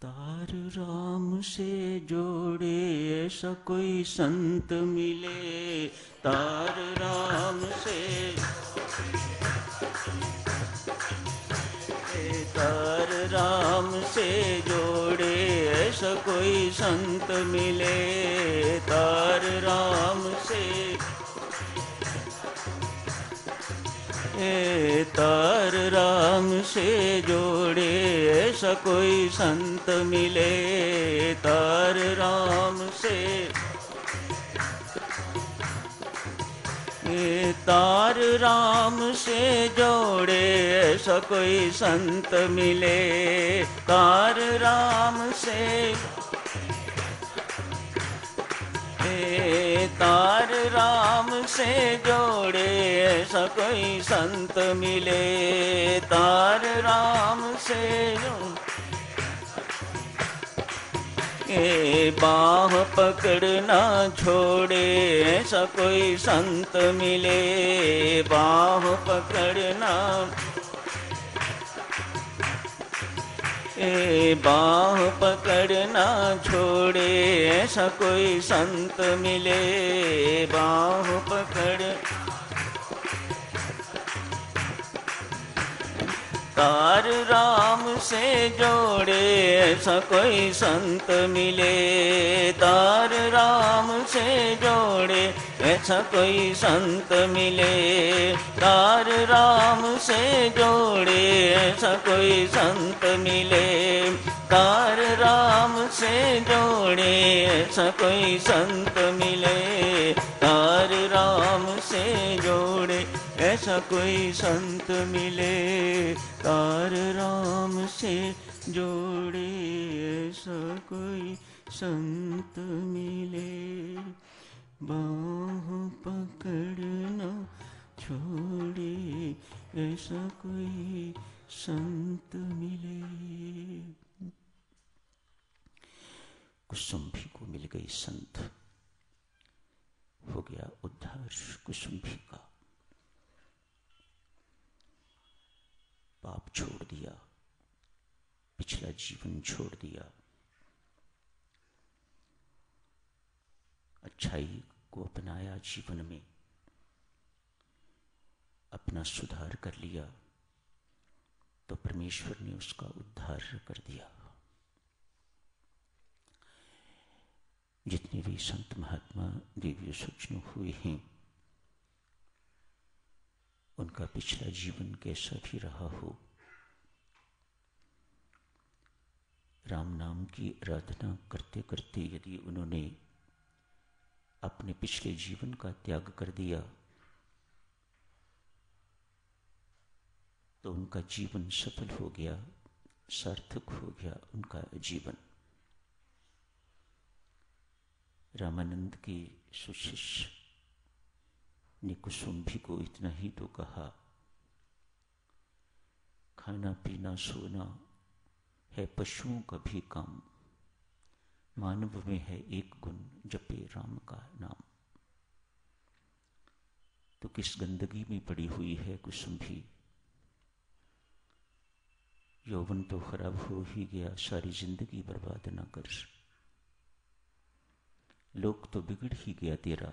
तार राम से जोड़े ऐसा कोई संत मिले, तार राम से, तार राम से जोड़े ऐसा कोई संत मिले, तार राम से, तार राम से जोड़े ऐसा कोई संत मिले, तार राम से, तार राम से जोड़े ऐसा कोई संत मिले, तार राम से, तार राम से जोड़े ऐसा कोई संत मिले, तार राम से बाह पकड़ना छोड़े ऐसा कोई संत मिले, बाह पकड़ना, बाह पकड़ना छोड़े ऐसा कोई संत मिले, बाह पकड़, तार राम से जोड़े ऐसा कोई संत मिले, तार राम से जोड़े ऐसा कोई संत मिले, तार राम से जोड़े ऐसा कोई संत मिले, तार राम से जोड़े ऐसा कोई संत मिले, तार राम से जोड़े ऐसा कोई संत मिले, तार राम से जोड़े ऐसा कोई संत मिले, बाह पकड़ना छोड़े ऐसा कोई संत मिले। कुसुम्भी को मिल गई संत, हो गया उद्धार कुसुम्भी का। पाप छोड़ दिया, पिछला जीवन छोड़ दिया, अच्छाई को अपनाया, जीवन में अपना सुधार कर लिया, तो परमेश्वर ने उसका उद्धार कर दिया। जितने भी संत महात्मा दिव्य सज्जन हुए हैं, उनका पिछला जीवन कैसा भी रहा हो, राम नाम की आराधना करते करते यदि उन्होंने अपने पिछले जीवन का त्याग कर दिया, तो उनका जीवन सफल हो गया, सार्थक हो गया उनका जीवन। रामानंद के सुशिष्य ने कुसुम्भी को इतना ही तो कहा, खाना पीना सोना है पशुओं का भी काम, मानव में है एक गुण, जपे राम का नाम। तो किस गंदगी में पड़ी हुई है कुसुम्भी। यौवन तो खराब हो ही गया, सारी जिंदगी बर्बाद ना कर। लोक तो बिगड़ ही गया तेरा,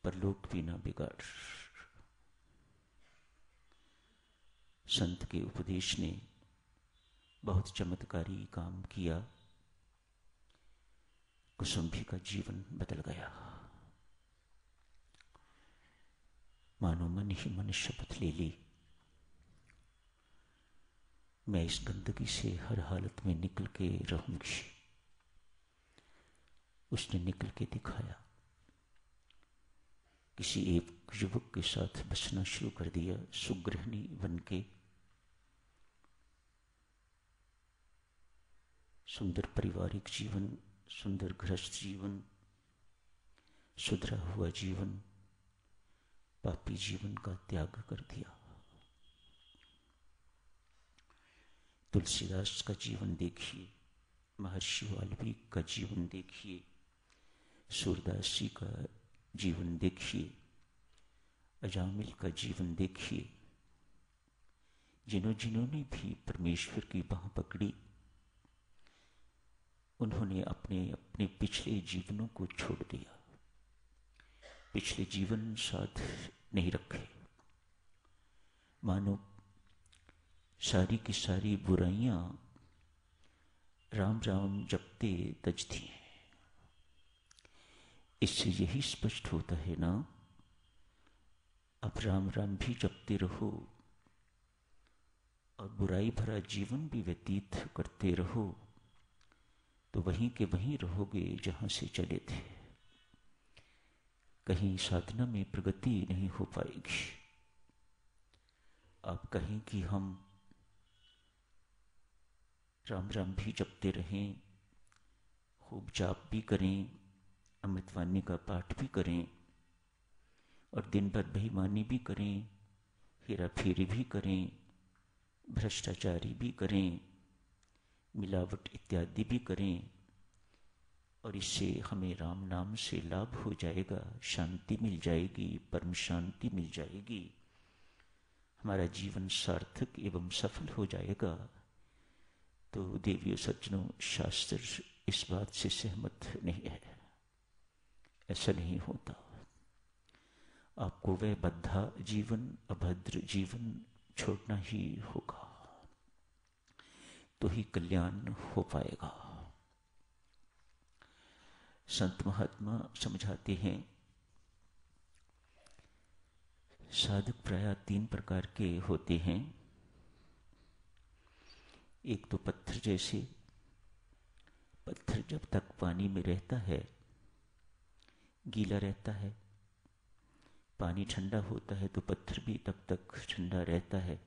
पर लोक भी ना बिगाड़। संत के उपदेश ने बहुत चमत्कारी काम किया, कुसुम्भी का जीवन बदल गया। मानो मन ही मन शपथ ले ली, मैं इस गंदगी से हर हालत में निकल के रहूंगी। उसने निकल के दिखाया, किसी एक युवक के साथ बसना शुरू कर दिया, सुगृहिणी बन के। सुंदर पारिवारिक जीवन, सुंदर गृहस्थ जीवन, सुधरा हुआ जीवन, पापी जीवन का त्याग कर दिया। तुलसीदास का जीवन देखिए, महर्षि वाल्मीकि का जीवन देखिए, सूरदास जी का जीवन देखिए, अजामिल का जीवन देखिए। जिन्होंने भी परमेश्वर की बाह पकड़ी, उन्होंने अपने अपने पिछले जीवनों को छोड़ दिया, पिछले जीवन साथ नहीं रखे। मानो सारी की सारी बुराइयां राम राम जपते तजती हैं। इससे यही स्पष्ट होता है ना, अब राम राम भी जपते रहो और बुराई भरा जीवन भी व्यतीत करते रहो तो वहीं के वहीं रहोगे जहां से चले थे। कहीं साधना में प्रगति नहीं हो पाएगी। आप कहें कि हम राम राम भी जपते रहें, खूब जाप भी करें, अमृतवाणी का पाठ भी करें और दिन भर बेईमानी भी करें, हेरा फेरी भी करें, भ्रष्टाचारी भी करें, मिलावट इत्यादि भी करें और इससे हमें राम नाम से लाभ हो जाएगा, शांति मिल जाएगी, परम शांति मिल जाएगी, हमारा जीवन सार्थक एवं सफल हो जाएगा, तो देवियों सज्जनों, शास्त्र इस बात से सहमत नहीं है। ऐसा नहीं होता। आपको वह बद्धा जीवन, अभद्र जीवन छोड़ना ही होगा, तो ही कल्याण हो पाएगा। संत महात्मा समझाते हैं, साधक प्रायः 3 प्रकार के होते हैं। एक तो पत्थर जैसे, पत्थर जब तक पानी में रहता है गीला रहता है, पानी ठंडा होता है तो पत्थर भी तब तक ठंडा रहता है।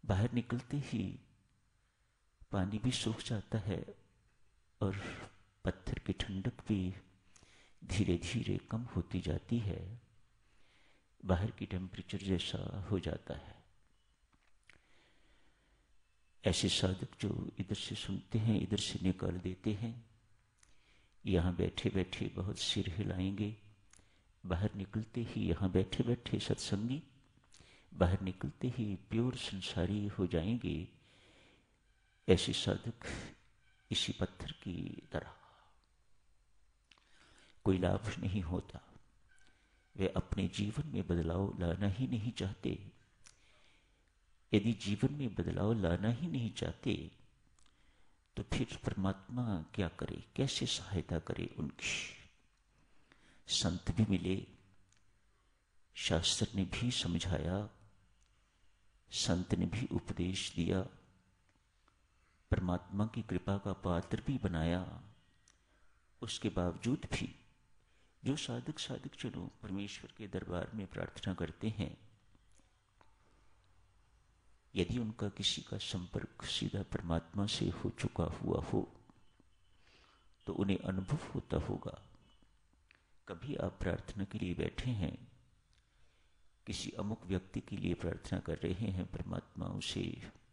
बाहर निकलते ही पानी भी सूख जाता है और पत्थर की ठंडक भी धीरे धीरे कम होती जाती है, बाहर की टेम्परेचर जैसा हो जाता है। ऐसे साधक जो इधर से सुनते हैं इधर से निकाल देते हैं, यहाँ बैठे बैठे बहुत सिर हिलाएंगे, बाहर निकलते ही यहाँ बैठे बैठे सत्संगी, बाहर निकलते ही प्योर संसारी हो जाएंगे। ऐसे साधक इसी पत्थर की तरह, कोई लाभ नहीं होता। वे अपने जीवन में बदलाव लाना ही नहीं चाहते। यदि जीवन में बदलाव लाना ही नहीं चाहते तो फिर परमात्मा क्या करे, कैसे सहायता करे उनकी। संत भी मिले, शास्त्र ने भी समझाया, संत ने भी उपदेश दिया, परमात्मा की कृपा का पात्र भी बनाया, उसके बावजूद भी जो साधक साधक परमेश्वर के दरबार में प्रार्थना करते हैं, यदि उनका किसी का संपर्क सीधा परमात्मा से हो चुका हुआ हो तो उन्हें अनुभव होता होगा। कभी आप प्रार्थना के लिए बैठे हैं, किसी अमुक व्यक्ति के लिए प्रार्थना कर रहे हैं, परमात्मा उसे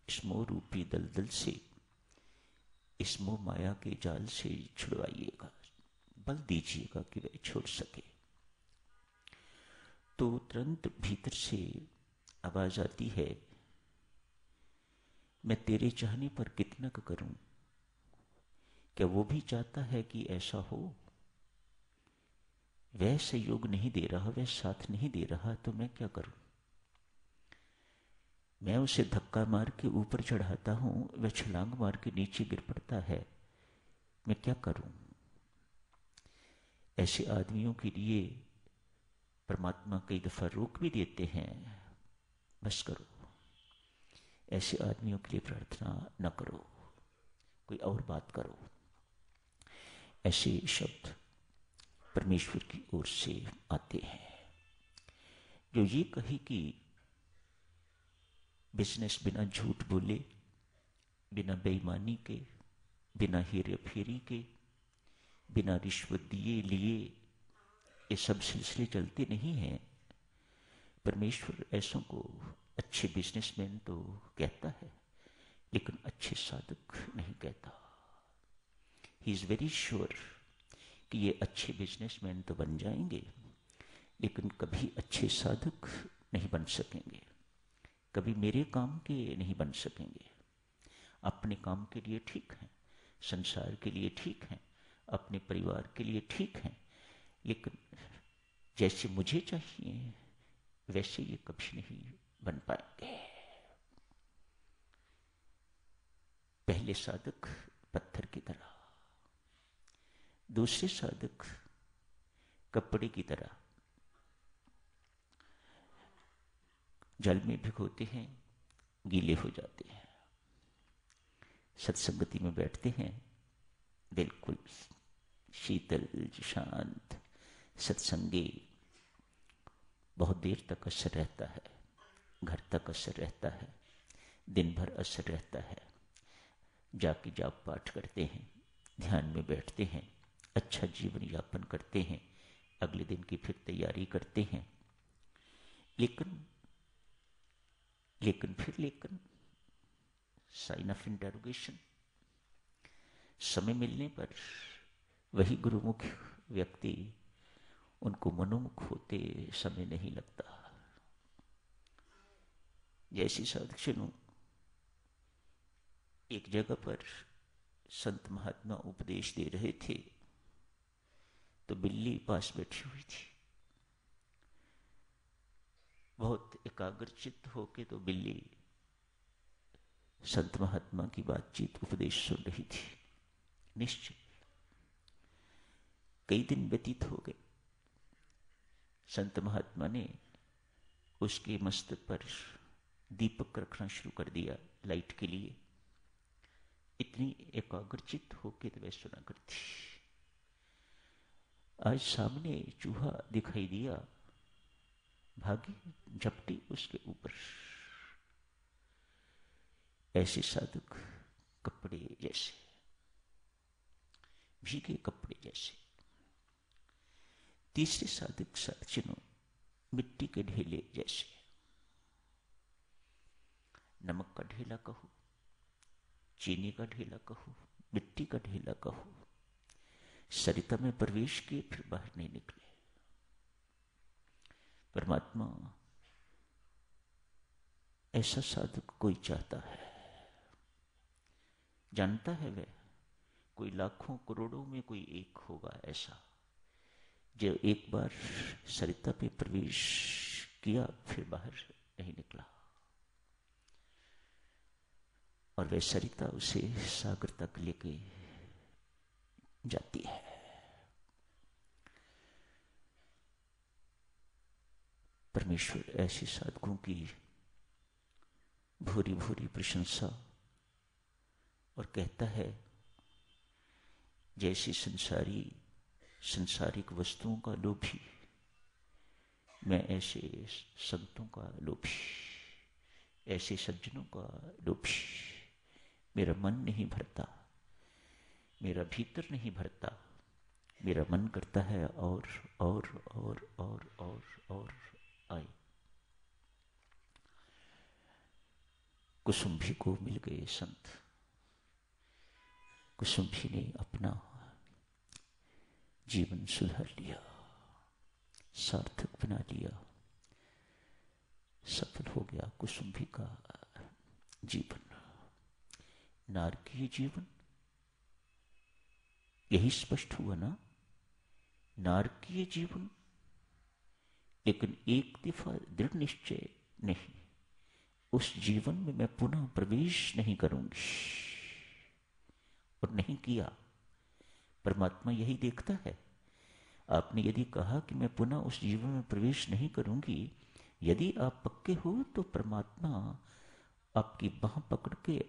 इस मोह रूपी दलदल से, इस मोह माया के जाल से छुड़वाइएगा, बल दीजिएगा कि वह छोड़ सके। तो तुरंत भीतर से आवाज आती है, मैं तेरे चाहने पर कितना करूं। क्या वो भी चाहता है कि ऐसा हो? वह सहयोग नहीं दे रहा, वह साथ नहीं दे रहा, तो मैं क्या करूं? मैं उसे धक्का मार के ऊपर चढ़ाता हूं, वह छलांग मार के नीचे गिर पड़ता है, मैं क्या करूं? ऐसे आदमियों के लिए परमात्मा कई दफा रोक भी देते हैं, बस करो, ऐसे आदमियों के लिए प्रार्थना न करो, कोई और बात करो। ऐसे शब्द परमेश्वर की ओर से आते हैं जो ये कहे कि बिजनेस बिना झूठ बोले, बिना बेईमानी के, बिना हेरा फेरी के, बिना रिश्वत दिए लिए ये सब सिलसिले चलते नहीं हैं। परमेश्वर ऐसों को अच्छे बिजनेसमैन तो कहता है, लेकिन अच्छे साधक नहीं कहता। ही इज वेरी श्योर कि ये अच्छे बिजनेसमैन तो बन जाएंगे, लेकिन कभी अच्छे साधक नहीं बन सकेंगे, कभी मेरे काम के नहीं बन सकेंगे। अपने काम के लिए ठीक है, संसार के लिए ठीक हैं, अपने परिवार के लिए ठीक हैं, लेकिन जैसे मुझे चाहिए वैसे ये कभी नहीं बन पाएंगे। पहले साधक पत्थर की तरह, दूसरे साधक कपड़े की तरह जल में भिगोते हैं, गीले हो जाते हैं। सत्संगति में बैठते हैं, बिल्कुल शीतल शांत सत्संगी, बहुत देर तक असर रहता है, घर तक असर रहता है, दिन भर असर रहता है। जाके जाप पाठ करते हैं, ध्यान में बैठते हैं, अच्छा जीवन यापन करते हैं, अगले दिन की फिर तैयारी करते हैं। लेकिन साइन ऑफ इंटरोगेशन। समय मिलने पर वही गुरुमुख व्यक्ति उनको मनोमुख होते समय नहीं लगता। जैसे साधुजनों, एक जगह पर संत महात्मा उपदेश दे रहे थे तो बिल्ली पास बैठी हुई थी। बहुत एकाग्रचित्त होके तो बिल्ली संत महात्मा की बातचीत उपदेश सुन रही थी। निश्चित कई दिन व्यतीत हो गए। संत महात्मा ने उसके मस्तक पर दीपक रखना शुरू कर दिया लाइट के लिए। इतनी एकाग्रचित्त होके तो वह सुना करती। आज सामने चूहा दिखाई दिया, भागी, झपटी उसके ऊपर। ऐसे साधक कपड़े जैसे, भीगे कपड़े जैसे। तीसरे साधक साधुजनों मिट्टी के ढेले जैसे। नमक का ढेला कहो, चीनी का ढेला कहो, मिट्टी का ढेला कहो, सरिता में प्रवेश किए फिर बाहर नहीं निकले। परमात्मा ऐसा साधक कोई चाहता है। जानता है वह कोई लाखों करोड़ों में कोई एक होगा ऐसा, जो एक बार सरिता पे प्रवेश किया फिर बाहर नहीं निकला। और वह सरिता उसे सागर तक लेके जाती है। परमेश्वर ऐसे साधकों की भूरी भूरी प्रशंसा और कहता है, जैसे संसारिक वस्तुओं का लोभी, मैं ऐसे संतों का लोभी, ऐसे सज्जनों का लोभी। मेरा मन नहीं भरता, मेरा भीतर नहीं भरता, मेरा मन करता है और और और और और और आए। कुसुम्भी को मिल गए संत। कुसुम्भी ने अपना जीवन सुधार लिया, सार्थक बना लिया, सफल हो गया कुसुम्भी का जीवन। नारकीय जीवन, यही स्पष्ट हुआ ना, नारकीय जीवन। लेकिन एक दफा दृढ़ निश्चय नहीं, उस जीवन में मैं पुनः प्रवेश नहीं करूंगी, और नहीं किया। परमात्मा यही देखता है। आपने यदि कहा कि मैं पुनः उस जीवन में प्रवेश नहीं करूंगी, यदि आप पक्के हो तो परमात्मा आपकी बाह पकड़ के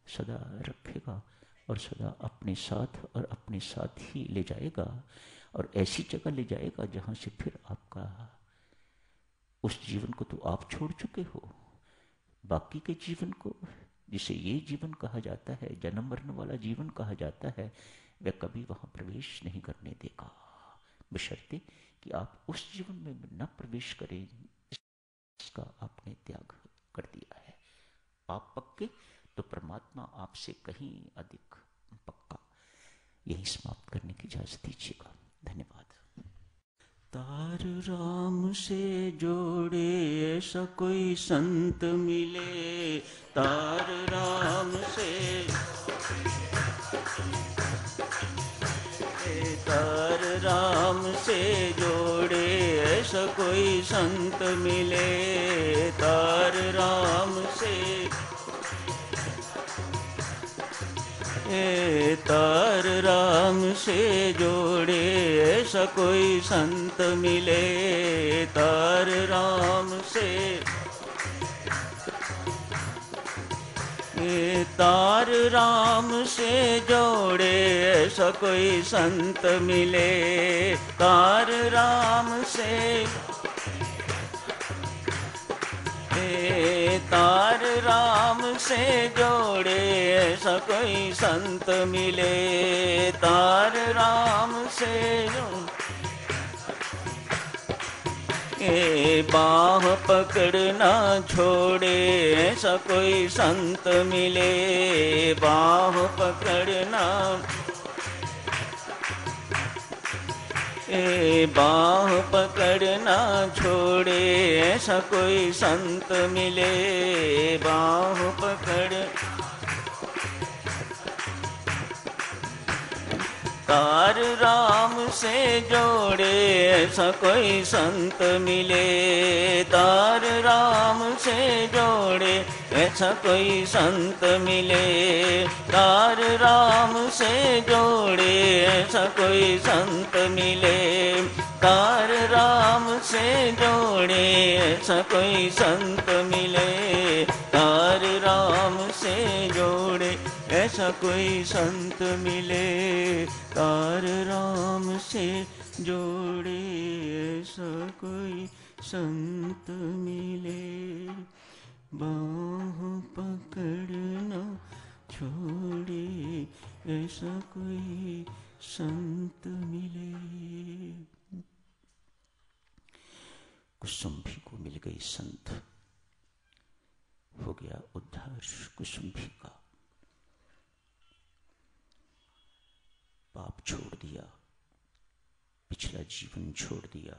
सदा रखेगा और सदा अपने साथ और अपने साथ ही ले जाएगा, और ऐसी जगह ले जाएगा जहां से फिर आपका उस जीवन को तो आप छोड़ चुके हो, बाकी के जीवन को, जिसे ये जीवन कहा जाता है, जन्म मरण वाला जीवन कहा जाता है, वह कभी वहां प्रवेश नहीं करने देगा, बशर्ते कि आप उस जीवन में न प्रवेश करें इसका आपने त्याग कर दिया है। आप पक्के तो परमात्मा आपसे कहीं अधिक पक्का। यही समाप्त करने की इजाजत दीजिएगा। धन्यवाद। तार राम से जोड़े ऐसा कोई संत मिले, तार राम से कोई संत मिले, तार राम से तार राम से जोड़े, ऐसा कोई संत मिले, तार राम से तार राम से जोड़े, ऐसा कोई संत मिले, तार राम से तार राम से जोड़े, ऐसा कोई संत मिले, तार राम से बाह पकड़ना छोड़े, ऐसा कोई संत मिले, बाह पकड़ना बाह पकड़ना छोड़े, ऐसा कोई संत मिले, बाह पकड़ तार राम से जोड़े, ऐसा कोई संत मिले, तार राम से जोड़े, ऐसा कोई संत मिले, तार राम से जोड़े, ऐसा कोई संत मिले, तार राम से जोड़े, ऐसा कोई संत मिले, तार राम से जोड़े, ऐसा कोई संत मिले, तार राम से जोड़े, ऐसा कोई संत मिले, बाह पकड़ना छोड़े, ऐसा कोई संत मिले। कुसुम्भी को मिल गई संत, हो गया उद्धार कुसुम्भी का। पाप छोड़ दिया, पिछला जीवन छोड़ दिया,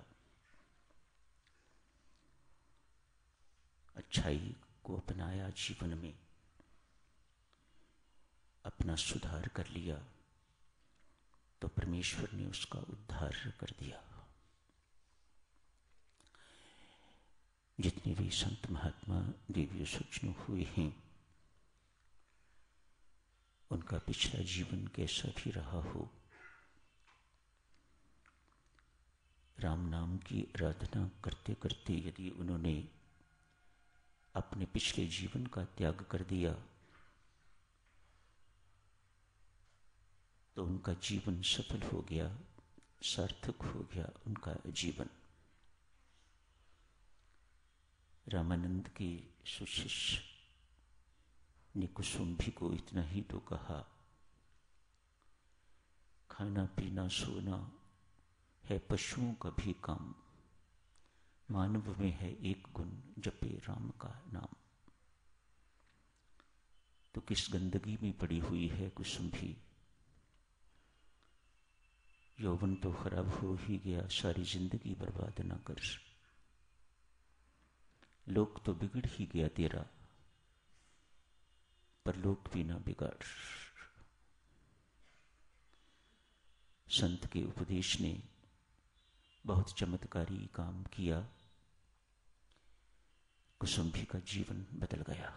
अच्छाई को अपनाया जीवन में, अपना सुधार कर लिया, तो परमेश्वर ने उसका उद्धार कर दिया। जितने भी संत महात्मा दिव्य सज्जन हुए हैं, उनका पिछला जीवन कैसा भी रहा हो, राम नाम की आराधना करते करते यदि उन्होंने अपने पिछले जीवन का त्याग कर दिया, तो उनका जीवन सफल हो गया, सार्थक हो गया उनका जीवन। रामानंद के सुशिष्य ने कुसुम्भी को इतना ही तो कहा, खाना पीना सोना है पशुओं का भी काम, मानव में है एक गुण, जपे राम का नाम। तो किस गंदगी में पड़ी हुई है कुसुम्भी। यौवन तो खराब हो ही गया, सारी जिंदगी बर्बाद ना कर। लोक तो बिगड़ ही गया तेरा, पर लोक भी ना बिगाड़। संत के उपदेश ने बहुत चमत्कारी काम किया, कुसुम्भी का जीवन बदल गया।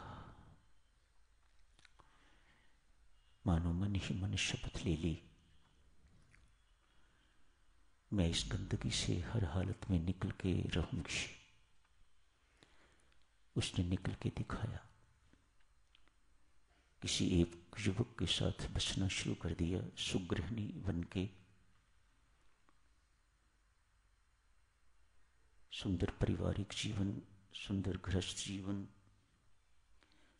मानो मन ही मन शपथ ले ली, मैं इस गंदगी से हर हालत में निकल के रहूंगी। उसने निकल के दिखाया, किसी एक युवक के साथ बसना शुरू कर दिया, सुगृहिणी बन के। सुंदर पारिवारिक जीवन, सुंदर गृहस्थ जीवन,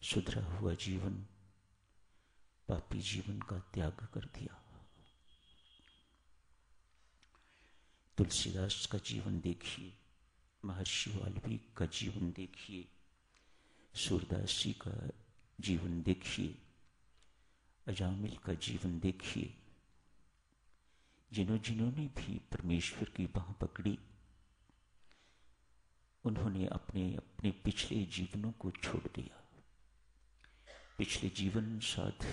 सुधरा हुआ जीवन, पापी जीवन का त्याग कर दिया। तुलसीदास का जीवन देखिए, महर्षि वाल्मीकि का जीवन देखिए, सूरदास जी का जीवन देखिए, अजामिल का जीवन देखिए। जिन्होंने भी परमेश्वर की बाह पकड़ी, उन्होंने अपने अपने पिछले जीवनों को छोड़ दिया। पिछले जीवन साथ